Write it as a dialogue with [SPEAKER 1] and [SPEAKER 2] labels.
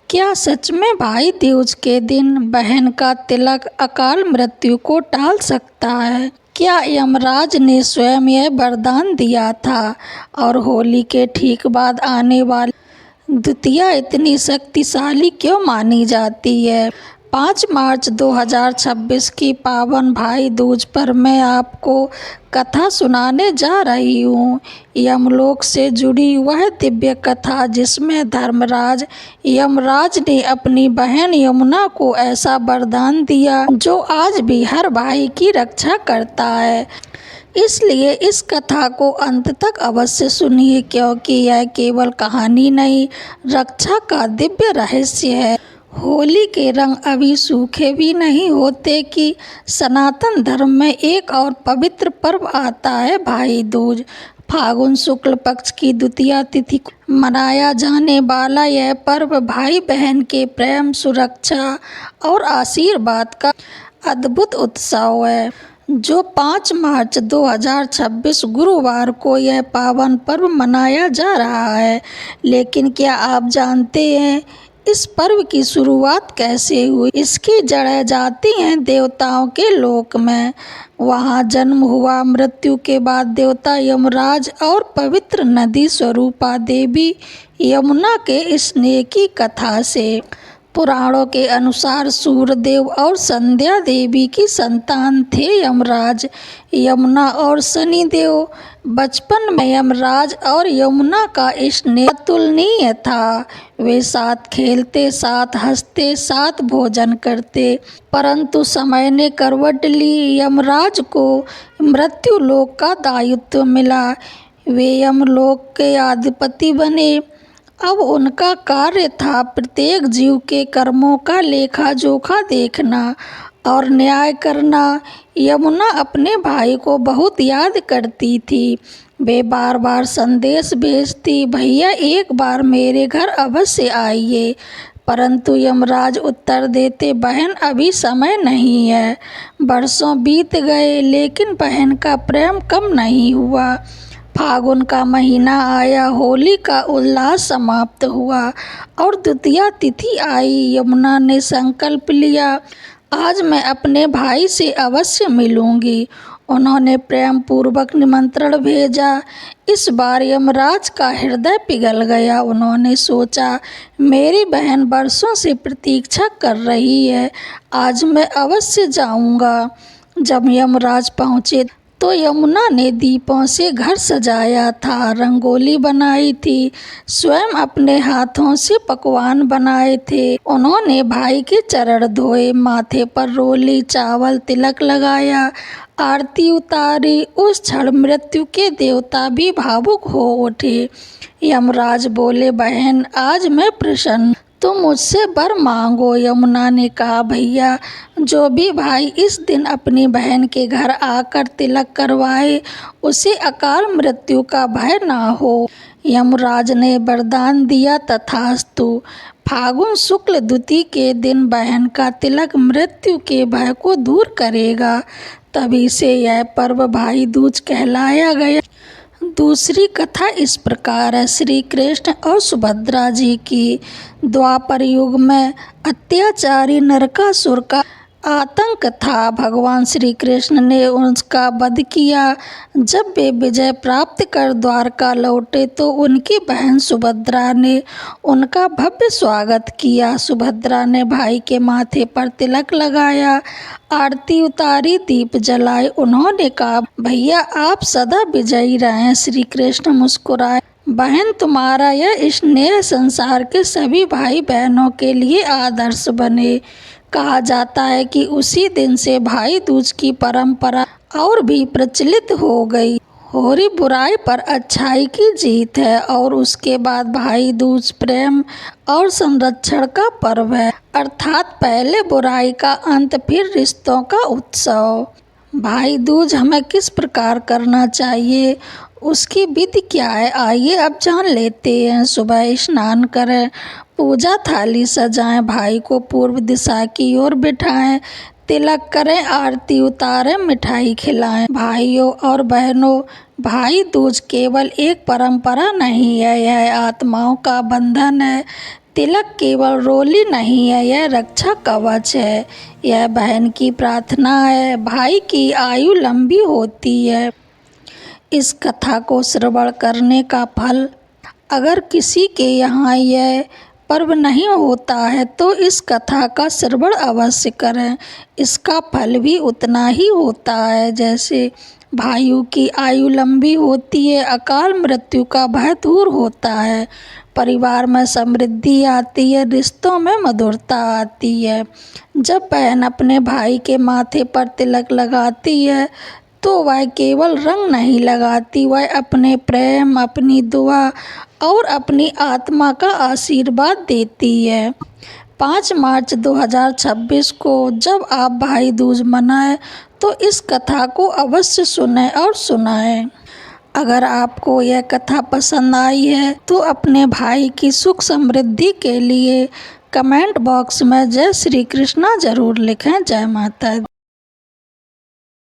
[SPEAKER 1] क्या सच में भाई दूज के दिन बहन का तिलक अकाल मृत्यु को टाल सकता है? क्या यमराज ने स्वयं यह वरदान दिया था और होली के ठीक बाद आने वाली द्वितीया इतनी शक्तिशाली क्यों मानी जाती है? 5 मार्च 2026 की पावन भाई दूज पर मैं आपको कथा सुनाने जा रही हूँ। यमलोक से जुड़ी वह दिव्य कथा जिसमें धर्मराज यमराज ने अपनी बहन यमुना को ऐसा वरदान दिया जो आज भी हर भाई की रक्षा करता है। इसलिए इस कथा को अंत तक अवश्य सुनिए, क्योंकि यह केवल कहानी नहीं, रक्षा का दिव्य रहस्य है। होली के रंग अभी सूखे भी नहीं होते कि सनातन धर्म में एक और पवित्र पर्व आता है, भाई दूज। फागुन शुक्ल पक्ष की द्वितीया तिथि को मनाया जाने वाला यह पर्व भाई बहन के प्रेम, सुरक्षा और आशीर्वाद का अद्भुत उत्सव है। जो 5 मार्च 2026 गुरुवार को यह पावन पर्व मनाया जा रहा है। लेकिन क्या आप जानते हैं इस पर्व की शुरुआत कैसे हुई? इसकी जड़ें जाती हैं देवताओं के लोक में। वहाँ जन्म हुआ मृत्यु के बाद देवता यमराज और पवित्र नदी स्वरूपा देवी यमुना के स्नेह की कथा से। पुराणों के अनुसार सूर्यदेव और संध्या देवी की संतान थे यमराज, यमुना और शनिदेव। बचपन में यमराज और यमुना का स्नेह अतुलनीय था। वे साथ खेलते, साथ हंसते, साथ भोजन करते। परंतु समय ने करवट ली। यमराज को मृत्यु लोक का दायित्व मिला। वे यमलोक के अधिपति बने। अब उनका कार्य था प्रत्येक जीव के कर्मों का लेखा जोखा देखना और न्याय करना। यमुना अपने भाई को बहुत याद करती थी। वे बार बार संदेश भेजती, भैया एक बार मेरे घर अवश्य आइए। परंतु यमराज उत्तर देते, बहन अभी समय नहीं है। वर्षों बीत गए लेकिन बहन का प्रेम कम नहीं हुआ। फागुन का महीना आया, होली का उल्लास समाप्त हुआ और द्वितीया तिथि आई। यमुना ने संकल्प लिया, आज मैं अपने भाई से अवश्य मिलूंगी। उन्होंने प्रेम पूर्वक निमंत्रण भेजा। इस बार यमराज का हृदय पिघल गया। उन्होंने सोचा, मेरी बहन वर्षों से प्रतीक्षा कर रही है, आज मैं अवश्य जाऊंगा। जब यमराज पहुंचे तो यमुना ने दीपों से घर सजाया था, रंगोली बनाई थी, स्वयं अपने हाथों से पकवान बनाए थे। उन्होंने भाई के चरण धोए, माथे पर रोली, चावल, तिलक लगाया, आरती उतारी। उस क्षण मृत्यु के देवता भी भावुक हो उठे। यमराज बोले, बहन आज मैं प्रसन्न, तुम मुझसे वर मांगो। यमुना ने कहा, भैया जो भी भाई इस दिन अपनी बहन के घर आकर तिलक करवाए उसे अकाल मृत्यु का भय ना हो। यमराज ने वरदान दिया, तथास्तु। फागुन शुक्ल द्वितीया के दिन बहन का तिलक मृत्यु के भय को दूर करेगा। तभी से यह पर्व भाई दूज कहलाया गया। दूसरी कथा इस प्रकार है। श्री कृष्ण और सुभद्रा जी की। द्वापर युग में अत्याचारी नरकासुर का आतंक था। भगवान श्री कृष्ण ने उसका वध किया। जब वे विजय प्राप्त कर द्वारका लौटे तो उनकी बहन सुभद्रा ने उनका भव्य स्वागत किया। सुभद्रा ने भाई के माथे पर तिलक लगाया, आरती उतारी, दीप जलाए। उन्होंने कहा, भैया आप सदा विजयी रहें। श्री कृष्ण मुस्कुराए, बहन तुम्हारा यह स्नेह संसार के सभी भाई बहनों के लिए आदर्श बने। कहा जाता है कि उसी दिन से भाई दूज की परंपरा और भी प्रचलित हो गई। होली बुराई पर अच्छाई की जीत है और उसके बाद भाई दूज प्रेम और संरक्षण का पर्व है, अर्थात पहले बुराई का अंत, फिर रिश्तों का उत्सव। भाई दूज हमें किस प्रकार करना चाहिए, उसकी विधि क्या है, आइए अब जान लेते हैं। सुबह स्नान करें, पूजा थाली सजाएं, भाई को पूर्व दिशा की ओर बिठाएं, तिलक करें, आरती उतारें, मिठाई खिलाएं। भाइयों और बहनों, भाई दूज केवल एक परंपरा नहीं है, यह आत्माओं का बंधन है। तिलक केवल रोली नहीं है, यह रक्षा कवच है। यह बहन की प्रार्थना है, भाई की आयु लंबी होती है। इस कथा को श्रवण करने का फल, अगर किसी के यहाँ यह पर्व नहीं होता है तो इस कथा का श्रवण अवश्य करें। इसका फल भी उतना ही होता है जैसे भाइयों की आयु लंबी होती है, अकाल मृत्यु का भय दूर होता है, परिवार में समृद्धि आती है, रिश्तों में मधुरता आती है। जब बहन अपने भाई के माथे पर तिलक लगाती है तो वह केवल रंग नहीं लगाती, वह अपने प्रेम, अपनी दुआ और अपनी आत्मा का आशीर्वाद देती है। 5 मार्च 2026 को जब आप भाई दूज मनाएं तो इस कथा को अवश्य सुनें और सुनाएं। अगर आपको यह कथा पसंद आई है तो अपने भाई की सुख समृद्धि के लिए कमेंट बॉक्स में जय श्री कृष्णा जरूर लिखें। जय माता दी।